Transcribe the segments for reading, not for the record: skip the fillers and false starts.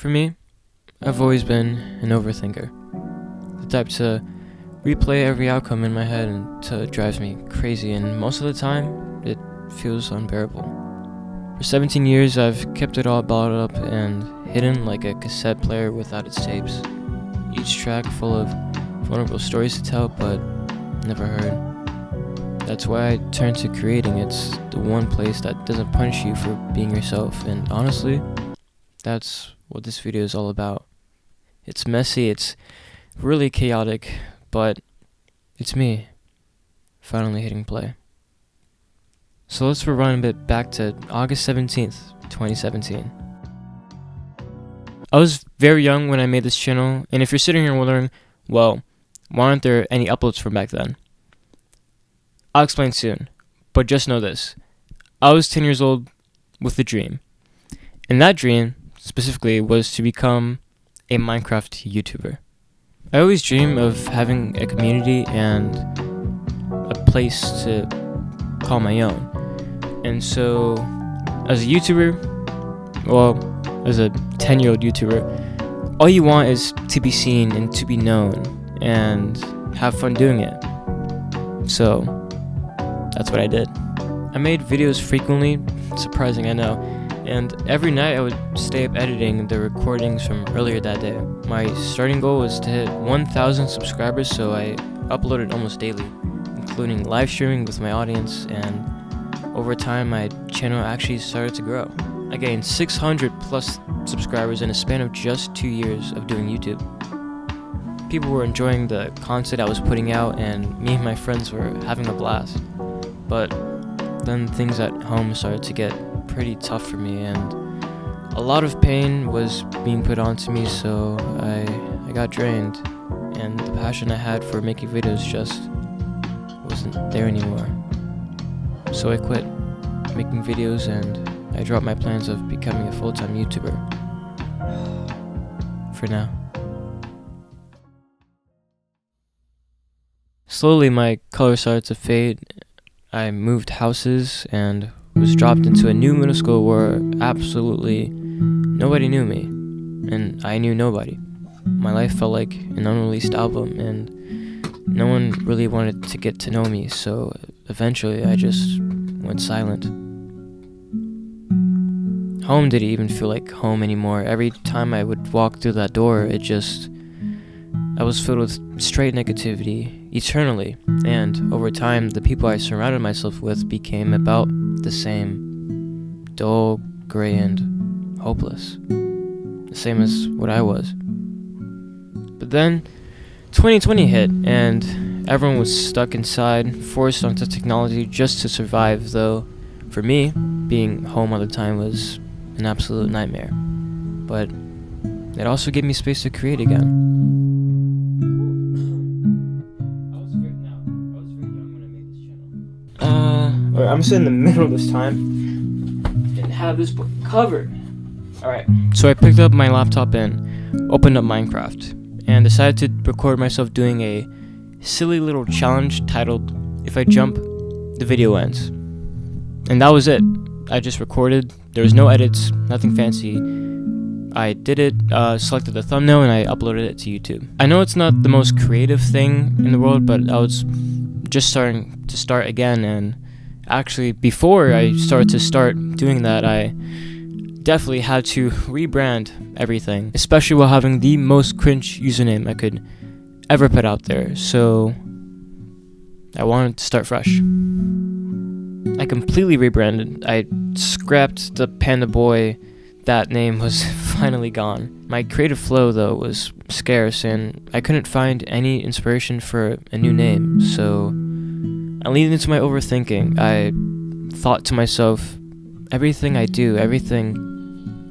For me, I've always been an overthinker. The type to replay every outcome in my head until it drives me crazy, and most of the time, it feels unbearable. For 17 years, I've kept it all bottled up and hidden like a cassette player without its tapes. Each track full of vulnerable stories to tell, but never heard. That's why I turned to creating. It's the one place that doesn't punish you for being yourself, and honestly, that's what this video is all about. It's messy, it's really chaotic, but it's me, finally hitting play. So let's rewind a bit back to August 17th, 2017. I was very young when I made this channel, and if you're sitting here wondering, well, why aren't there any uploads from back then? I'll explain soon, but just know this. I was 10 years old with a dream, and that dream, specifically, was to become a Minecraft YouTuber. I always dream of having a community and a place to call my own. And so, as a YouTuber, well, as a 10-year-old YouTuber, all you want is to be seen and to be known and have fun doing it. So, that's what I did. I made videos frequently, surprising I know, and every night I would stay up editing the recordings from earlier that day. My starting goal was to hit 1,000 subscribers, so I uploaded almost daily, including live streaming with my audience, and over time my channel actually started to grow. I gained 600 plus subscribers in a span of just 2 years of doing YouTube. People were enjoying the content I was putting out, and me and my friends were having a blast. But then things at home started to get pretty tough for me, and a lot of pain was being put onto me, so I got drained, and the passion I had for making videos just wasn't there anymore. So I quit making videos, and I dropped my plans of becoming a full-time YouTuber. For now. Slowly my color started to fade. I moved houses and was dropped into a new middle school where absolutely nobody knew me, and I knew nobody. My life felt like an unreleased album, and no one really wanted to get to know me, so eventually I just went silent. Home didn't even feel like home anymore. Every time I would walk through that door, I was filled with straight negativity eternally, and over time the people I surrounded myself with became about the same, dull, gray, and hopeless. The same as what I was. But then 2020 hit, and everyone was stuck inside, forced onto technology just to survive, though for me, being home all the time was an absolute nightmare. But it also gave me space to create again. I'm sitting in the middle this time and have this book covered. Alright, so I picked up my laptop and opened up Minecraft and decided to record myself doing a silly little challenge titled "If I Jump, the Video Ends." And that was it. I just recorded. There was no edits, nothing fancy. I did it, selected the thumbnail, and I uploaded it to YouTube. I know it's not the most creative thing in the world, but I was just starting to start again, and actually, before I started to start doing that, I definitely had to rebrand everything, especially while having the most cringe username I could ever put out there, so I wanted to start fresh. I completely rebranded. I scrapped the Panda Boy. That name was finally gone. My creative flow, though, was scarce, and I couldn't find any inspiration for a new name, so I leaned into my overthinking. I thought to myself, everything I do, everything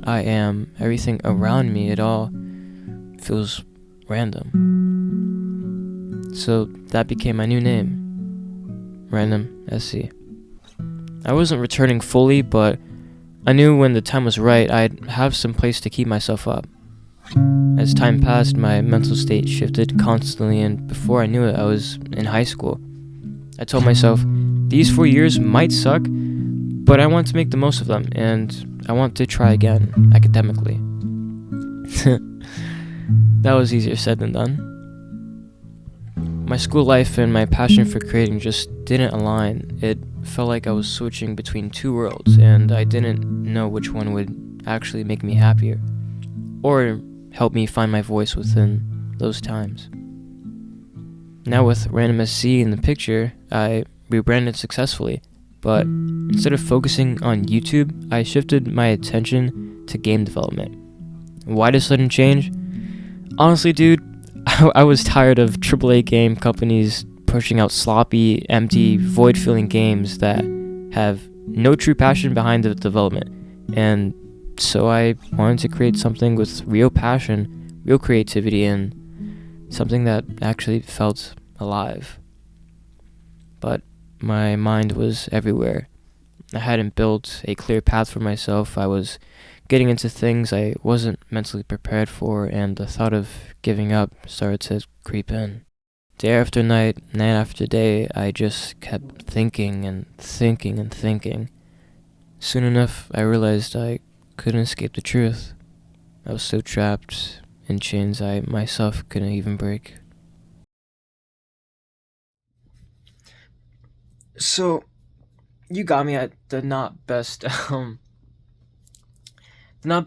I am, everything around me, it all feels random. So that became my new name, Random SC. I wasn't returning fully, but I knew when the time was right, I'd have some place to keep myself up. As time passed, my mental state shifted constantly, and before I knew it, I was in high school. I told myself, these 4 years might suck, but I want to make the most of them, and I want to try again, academically. That was easier said than done. My school life and my passion for creating just didn't align. It felt like I was switching between two worlds, and I didn't know which one would actually make me happier, or help me find my voice within those times. Now with Random SC in the picture, I rebranded successfully, but instead of focusing on YouTube, I shifted my attention to game development. Why this sudden change? Honestly, dude, I was tired of AAA game companies pushing out sloppy, empty, void-filling games that have no true passion behind the development. And so I wanted to create something with real passion, real creativity, and something that actually felt alive. But my mind was everywhere. I hadn't built a clear path for myself. I was getting into things I wasn't mentally prepared for, and the thought of giving up started to creep in. Day after night, night after day, I just kept thinking and thinking and thinking. Soon enough, I realized I couldn't escape the truth. I was so trapped in chains I myself couldn't even break. So, you got me at the not best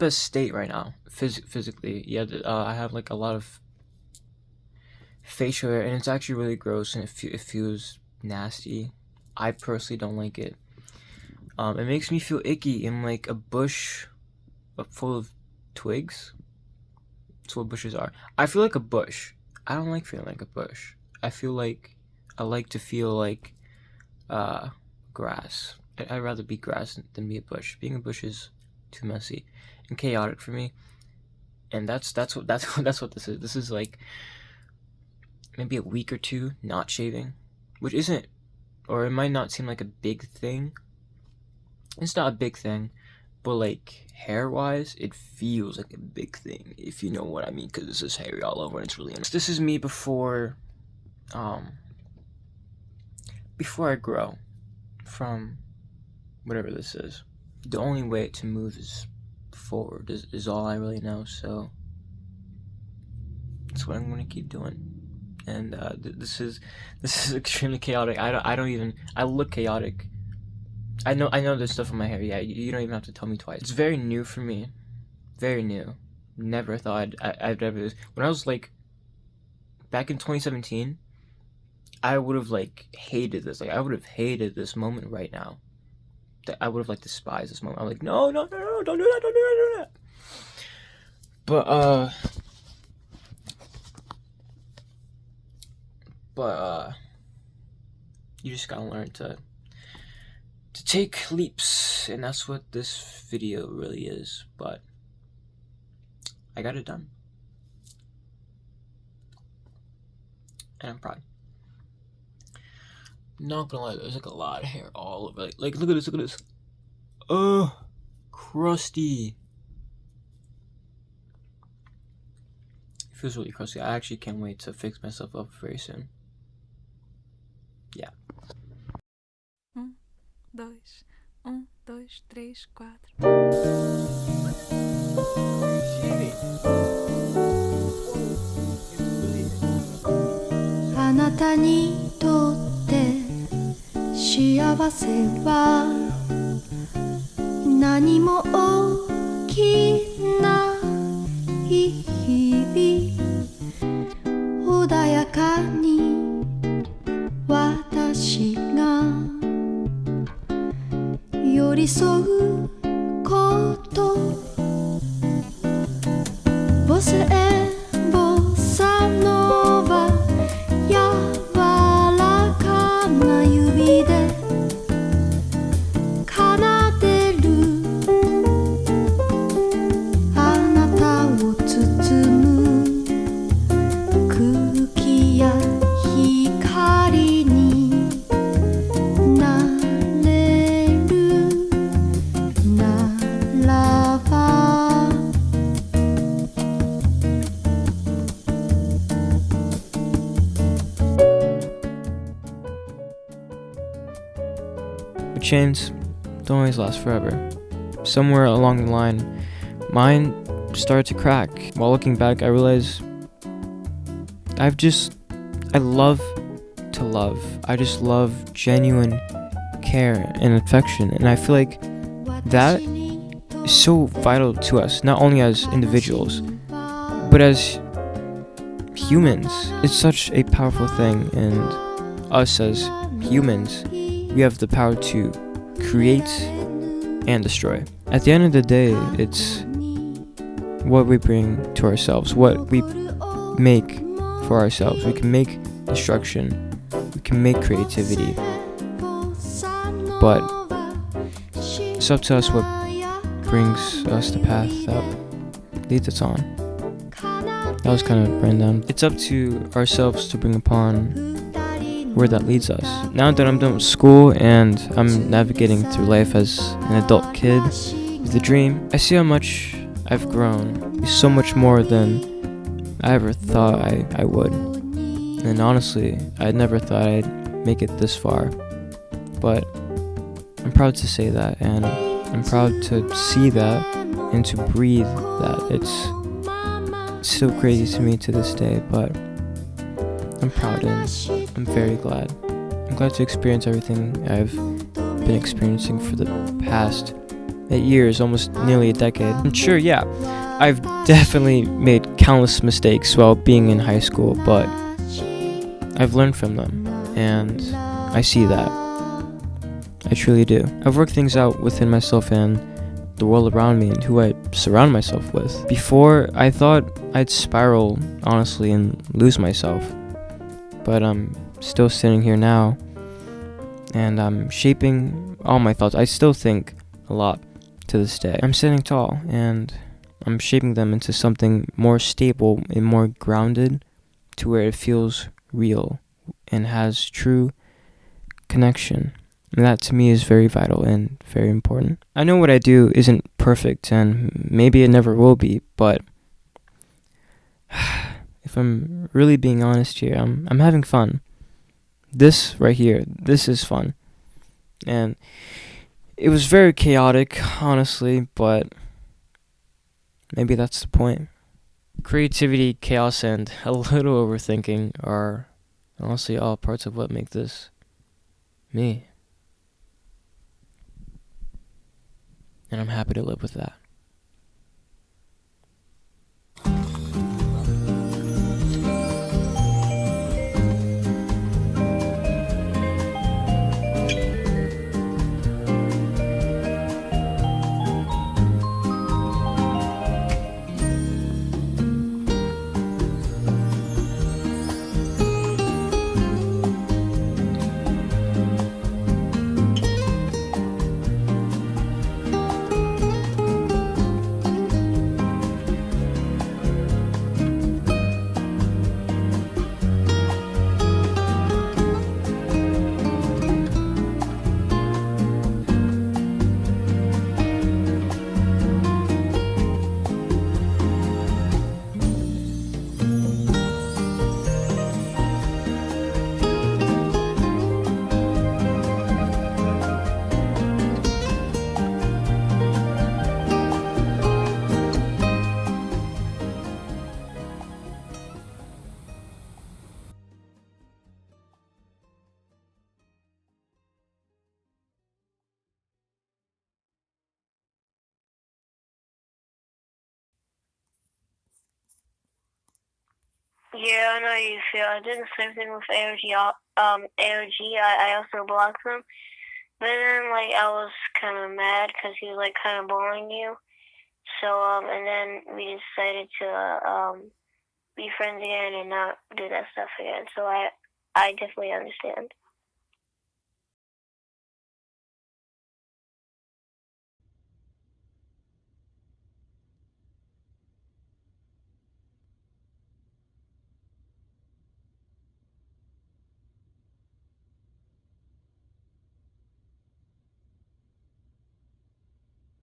state right now, physically. Yeah, I have like a lot of facial hair, and it's actually really gross, and it feels nasty. I personally don't like it. It makes me feel icky in like a bush full of twigs. That's what bushes are. I feel like a bush. I don't like feeling like a bush. I like to feel like grass. I'd rather be grass than be a bush. Being a bush is too messy and chaotic for me. And that's what this is. This is like maybe a week or two not shaving, which isn't, or it might not seem like a big thing. It's not a big thing, but like hair wise, it feels like a big thing, if you know what I mean, because this is hairy all over and it's really interesting. This is me before I grow from whatever this is. The only way to move is forward, is all I really know, so that's what I'm going to keep doing. And this is extremely chaotic. I look chaotic. I know there's stuff in my hair. Yeah, you don't even have to tell me twice. It's very new for me. Very new. Never thought I'd ever do this. When I was like back in 2017, I would have like hated this. Like I would have hated this moment right now. I would have like despised this moment. I'm like, no, don't do that, don't do that. But you just gotta learn to take leaps, and that's what this video really is. But I got it done, and I'm proud. Not gonna lie, there's like a lot of hair all over. Like look at this. Crusty. It feels really crusty. I actually can't wait to fix myself up very soon. Yeah. 1, 2, 3, 4.あなたにとって幸せは何も大きない日々穏やかに私が寄り添うことボスエボサノバ柔らかな指で奏でるあなたを包む空気や光になれるならば But chains don't always last forever. Somewhere along the line, mine started to crack. While looking back, I realized I love to love. I just love genuine care and affection, and I feel like that is so vital to us, not only as individuals, but as humans. It's such a powerful thing, and us as humans, we have the power to create and destroy. At the end of the day, it's what we bring to ourselves, what we make for ourselves. We can make destruction, we can make creativity, but it's up to us what brings us the path that leads us on. That was kind of ran down. It's up to ourselves to bring upon where that leads us. Now that I'm done with school and I'm navigating through life as an adult kid with a dream, I see how much I've grown. It's so much more than I ever thought I would. And honestly, I never thought I'd make it this far. But I'm proud to say that, and I'm proud to see that and to breathe that. It's still crazy to me to this day, but I'm proud and I'm very glad. I'm glad to experience everything I've been experiencing for the past 8 years, almost nearly a decade. And sure, yeah, I've definitely made countless mistakes while being in high school, but I've learned from them, and I see that. I truly do. I've worked things out within myself and the world around me and who I surround myself with. Before, I thought I'd spiral, honestly, and lose myself. But I'm still sitting here now, and I'm shaping all my thoughts. I still think a lot to this day. I'm sitting tall, and I'm shaping them into something more stable and more grounded, to where it feels real and has true connection. And that to me is very vital and very important. I know what I do isn't perfect, and maybe it never will be, but if I'm really being honest here, I'm having fun. This right here, this is fun. And it was very chaotic, honestly, but maybe that's the point. Creativity, chaos, and a little overthinking are honestly all parts of what make this me. And I'm happy to live with that. Yeah, I know how you feel. I did the same thing with AOG. I also blocked them. But then, like, I was kind of mad because he was, like, kind of bullying you. So, and then we decided to, be friends again and not do that stuff again. So I definitely understand.